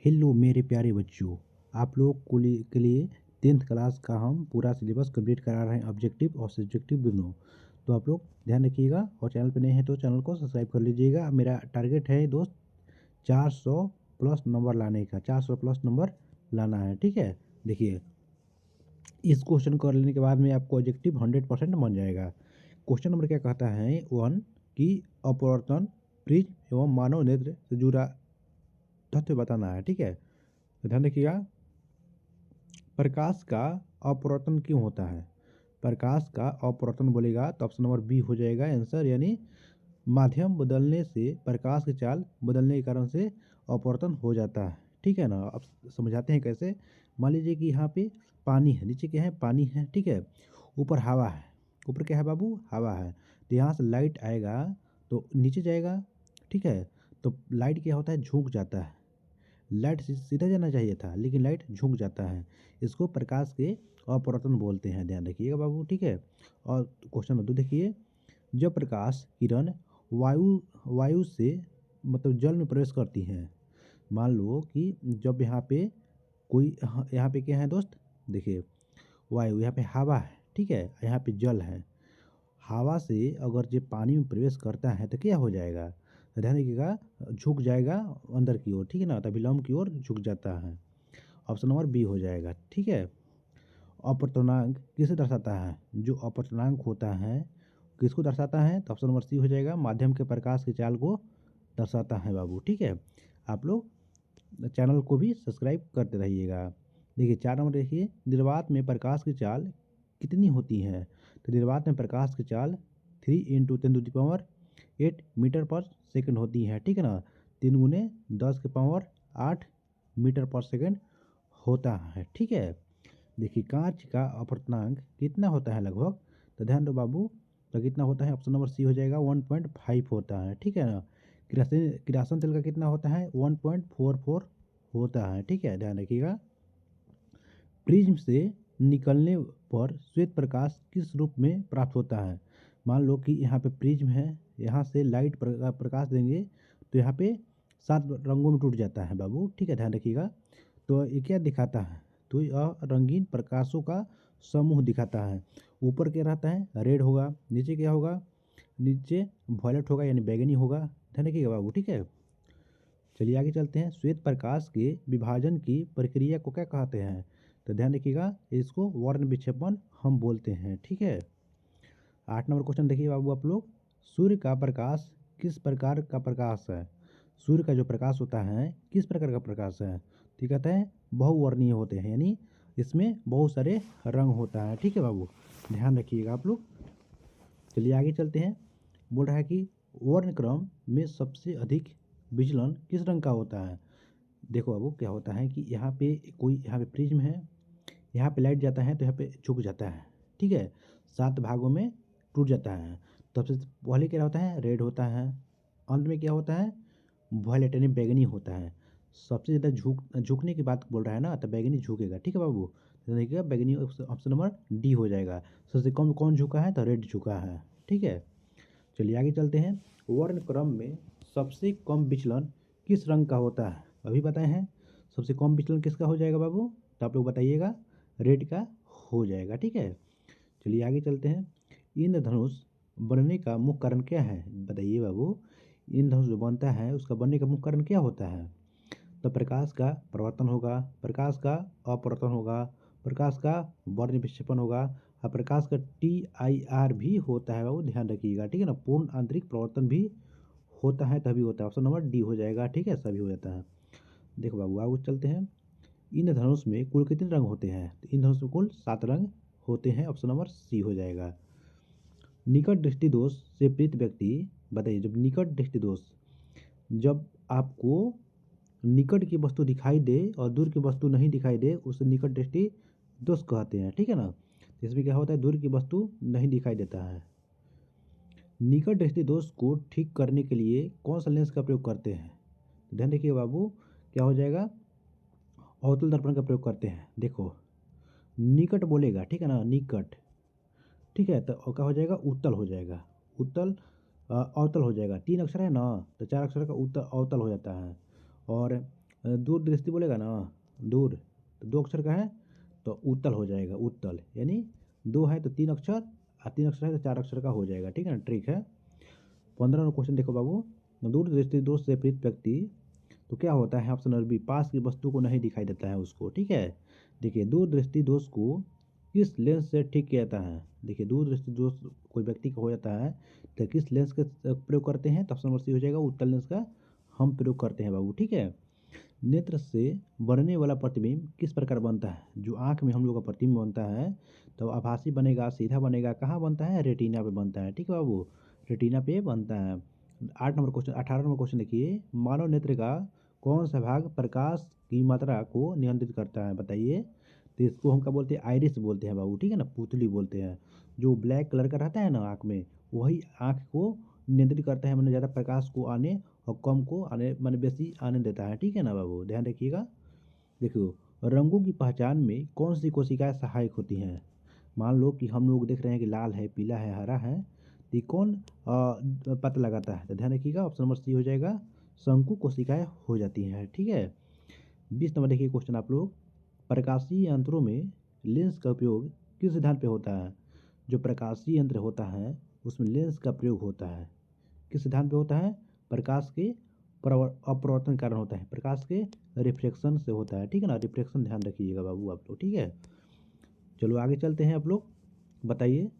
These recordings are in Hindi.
हेलो मेरे प्यारे बच्चों, आप लोग के लिए 10th क्लास का हम पूरा सिलेबस कंप्लीट करा रहे हैं, ऑब्जेक्टिव और सब्जेक्टिव दोनों। तो आप लोग ध्यान रखिएगा और चैनल पे नए हैं तो चैनल को सब्सक्राइब कर लीजिएगा। मेरा टारगेट है दोस्त 400 प्लस नंबर लाने का, 400 प्लस नंबर लाना है। ठीक है, देखिए इस क्वेश्चन को कर लेने के बाद में आपको ऑब्जेक्टिव 100% बन जाएगा। क्वेश्चन नंबर क्या कहता है, 1 की अपवर्तन प्रिज्म एवं मानव नेत्र से जुड़ा तथ्य बताना है। ठीक है, तो ध्यान रखिएगा, प्रकाश का अपवर्तन क्यों होता है। प्रकाश का अपवर्तन बोलेगा तो ऑप्शन नंबर बी हो जाएगा आंसर, यानी माध्यम बदलने से प्रकाश की चाल बदलने के कारण से अपवर्तन हो जाता है। ठीक है ना, अब समझाते हैं कैसे। मान लीजिए कि यहाँ पे पानी है, नीचे क्या है, पानी है। ठीक है, ऊपर हवा है, ऊपर क्या है बाबू, हवा है। तो यहाँ से लाइट आएगा तो नीचे जाएगा। ठीक है, तो लाइट क्या होता है, झुक जाता है। लाइट सीधा जाना चाहिए था लेकिन लाइट झुक जाता है। इसको प्रकाश के अपवर्तन बोलते हैं, ध्यान रखिएगा बाबू। ठीक है, और क्वेश्चन नंबर 2 देखिए, जब प्रकाश किरण वायु से मतलब जल में प्रवेश करती हैं। मान लो कि जब यहाँ पे कोई यहाँ पे क्या है दोस्त, देखिए वायु, यहाँ पे हवा है। ठीक है, यहाँ पे जल है। हवा से अगर जब पानी में प्रवेश करता है तो क्या हो जाएगा, तो ध्यान रखिएगा, झुक जाएगा अंदर की ओर। ठीक है ना, तो विलोम की ओर झुक जाता है। ऑप्शन नंबर बी हो जाएगा। ठीक है, अपवर्तनांक किसे दर्शाता है, जो अपवर्तनांक होता है किसको दर्शाता है, तो ऑप्शन नंबर सी हो जाएगा, माध्यम के प्रकाश की चाल को दर्शाता है बाबू। ठीक है, आप लोग चैनल को भी सब्सक्राइब करते रहिएगा। देखिए 4 नंबर देखिए, निर्वात में प्रकाश की चाल कितनी होती है। तो निर्वात में प्रकाश की चाल 3 × 10⁸ मीटर पर सेकंड होती है। ठीक है ना, 3 × 10⁸ मीटर पर सेकंड होता है। ठीक है, देखिए कांच का अपवर्तनांक कितना होता है लगभग, तो ध्यान दो बाबू, तो कितना होता है, ऑप्शन नंबर सी हो जाएगा, 1.5 होता है। ठीक है ना, किरासन तेल का कितना होता है, 1.44 होता है। ठीक है, ध्यान रखिएगा। प्रिज्म से निकलने पर श्वेत प्रकाश किस रूप में प्राप्त होता है। मान लो कि यहाँ पे प्रिज्म है, यहाँ से लाइट प्रकाश देंगे तो यहाँ पे 7 रंगों में टूट जाता है बाबू। ठीक है, ध्यान रखिएगा। तो ये क्या दिखाता है, तो यह रंगीन प्रकाशों का समूह दिखाता है। ऊपर क्या रहता है, रेड होगा, नीचे क्या होगा, नीचे वॉयलेट होगा यानी बैगनी होगा। ध्यान रखिएगा बाबू। ठीक है, चलिए आगे चलते हैं। श्वेत प्रकाश के विभाजन की प्रक्रिया को क्या कहते हैं, तो ध्यान रखिएगा, इसको वर्ण विक्षेपण हम बोलते हैं। ठीक है, 8 नंबर क्वेश्चन देखिए बाबू आप लोग, सूर्य का प्रकाश किस प्रकार का प्रकाश है। सूर्य का जो प्रकाश होता है किस प्रकार का प्रकाश है, तो कहते हैं बहुवर्णीय होते हैं, यानी इसमें बहुत सारे रंग होता है। ठीक है बाबू, ध्यान रखिएगा आप लोग। चलिए आगे चलते हैं। बोल रहा है कि वर्णक्रम में सबसे अधिक विचलन किस रंग का होता है। देखो बाबू क्या होता है कि यहाँ पे कोई, यहाँ पे प्रिज्म है, यहाँ पे लाइट जाता है तो यहाँ पे झुक जाता है। ठीक है, 7 भागों में टूट जाता है। तो सबसे पहले क्या होता है, रेड होता है, अंत में क्या होता है, वॉयलेट यानी बैगनी होता है। सबसे ज़्यादा झुकने की बात बोल रहा है ना, तो बैगनी झुकेगा। ठीक है बाबू, तो देखिएगा बैगनी ऑप्शन नंबर डी हो जाएगा। सबसे कम कौन झुका है, तो रेड झुका है। ठीक है, चलिए आगे चलते हैं। वर्ण क्रम में सबसे कम विचलन किस रंग का होता है, अभी बताए हैं। सबसे कम विचलन किसका हो जाएगा बाबू, तो आप लोग बताइएगा, रेड का हो जाएगा। ठीक है, चलिए आगे चलते हैं। इंद्रधनुष बनने का मुख्य कारण क्या है, बताइए बाबू। इंद्रधनुष जो बनता है उसका बनने का मुख्य कारण क्या होता है, तो प्रकाश का प्रवर्तन होगा, प्रकाश का अपवर्तन होगा, प्रकाश का वर्ण विक्षेपण होगा, और प्रकाश का TIR भी होता है बाबू, ध्यान रखिएगा। ठीक है ना, पूर्ण आंतरिक प्रवर्तन भी होता है, तभी होता है। ऑप्शन नंबर डी हो जाएगा। ठीक है, सभी हो जाता है। देखो बाबू आगे चलते हैं। इंद्रधनुष में कुल कितने रंग होते हैं, तो इंद्रधनुष में कुल 7 रंग होते हैं। ऑप्शन नंबर सी हो जाएगा। निकट दृष्टि दोष से पीड़ित व्यक्ति, बताइए, जब निकट दृष्टि दोष, जब आपको निकट की वस्तु दिखाई दे और दूर की वस्तु नहीं दिखाई दे, उसे निकट दृष्टि दोष कहते हैं। ठीक है ना, इसमें क्या होता है, दूर की वस्तु नहीं दिखाई देता है। निकट दृष्टि दोष को ठीक करने के लिए कौन सा लेंस का प्रयोग करते हैं, तो ध्यान देखिए बाबू, क्या हो जाएगा, अवतल दर्पण का प्रयोग करते हैं। देखो निकट बोलेगा, ठीक है ना, निकट। ठीक है, तो क्या हो जाएगा, उत्तल हो जाएगा। उत्तल अवतल हो जाएगा। 3 अक्षर है ना, तो 4 अक्षर का उत्तल अवतल हो जाता है। और दूरदृष्टि बोलेगा ना, दूर तो 2 अक्षर का है तो उत्तल हो जाएगा, उत्तल यानी 2 है तो 3 अक्षर और 3 अक्षर है तो 4 अक्षर का हो जाएगा, ठीक है ना, ट्रिक है। 15वां क्वेश्चन देखो बाबू, दूरदृष्टि दोष से पीड़ित व्यक्ति तो क्या होता है, ऑप्शन नंबर बी, पास की वस्तु को नहीं दिखाई देता है उसको, ठीक है। देखिए दूरदृष्टि दोष को किस लेंस से ठीक किया जाता है, देखिए दूरदृष्टि दोष कोई व्यक्ति को हो जाता है तो किस लेंस का प्रयोग करते हैं, तो ऑप्शन नंबर सी हो जाएगा, उत्तल लेंस का हम प्रयोग करते हैं बाबू, ठीक है। नेत्र से बनने वाला प्रतिबिंब किस प्रकार बनता है, जो आंख में हम लोग का प्रतिबिंब बनता है तो आभासी बनेगा, सीधा बनेगा, कहाँ बनता है, रेटिना पे बनता है, ठीक है बाबू, रेटिना पे बनता है। 18 नंबर क्वेश्चन देखिए, मानव नेत्र का कौन सा भाग प्रकाश की मात्रा को नियंत्रित करता है, बताइए। तो इसको हम क्या बोलते हैं, आइरिस बोलते हैं बाबू, ठीक है ना, पुतली बोलते हैं। जो ब्लैक कलर का रहता है ना आँख में, वही आँख को नियंत्रित करता है, मैंने ज़्यादा प्रकाश को आने और कम को आने मैंने बेसी आने देता है, ठीक है ना बाबू, ध्यान रखिएगा। देखो रंगों की पहचान में कौन सी कोशिकाएं सहायक होती हैं, मान लो कि हम लोग देख रहे हैं कि लाल है, पीला है, हरा है, तो ये कौन पता लगाता है, तो ध्यान रखिएगा, ऑप्शन नंबर सी हो जाएगा, शंकु कोशिकाएं हो जाती हैं, ठीक है। 20 नंबर देखिए क्वेश्चन आप लोग, प्रकाशीय यंत्रों में लेंस का उपयोग किस सिद्धांत पे होता है, जो प्रकाशीय यंत्र होता है उसमें लेंस का प्रयोग होता है, किस सिद्धांत पे होता है, प्रकाश के अपवर्तन के कारण होता है, प्रकाश के रिफ्लेक्शन से होता है, ठीक है ना, रिफ्लेक्शन ध्यान रखिएगा बाबू आप लोग, ठीक है। चलो आगे चलते हैं आप लोग, बताइए,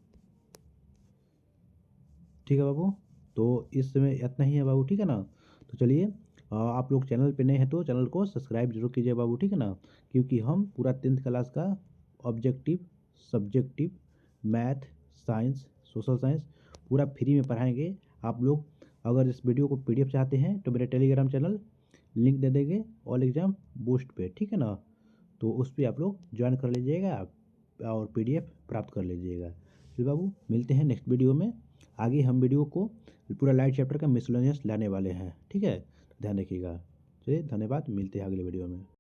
ठीक है बाबू। तो इस समय इतना ही है बाबू, ठीक है ना। तो चलिए आप लोग चैनल पे नए हैं तो चैनल को सब्सक्राइब जरूर कीजिए बाबू, ठीक है ना, क्योंकि हम पूरा 10th क्लास का objective, subjective, math, science, social science पूरा फ्री में पढ़ाएंगे। आप लोग अगर इस वीडियो को पीडीएफ चाहते हैं तो मेरे टेलीग्राम चैनल लिंक दे देंगे ऑल एग्ज़ाम बूस्ट पे, ठीक है ना, तो उस पर आप लोग ज्वाइन कर लीजिएगा और पीडीएफ प्राप्त कर लीजिएगा। फिर बाबू मिलते हैं नेक्स्ट वीडियो में, आगे हम वीडियो को पूरा लाइट चैप्टर का मिसलेनियस लाने वाले हैं, ठीक है, ध्यान रखिएगा। चलिए धन्यवाद, मिलते हैं अगले वीडियो में।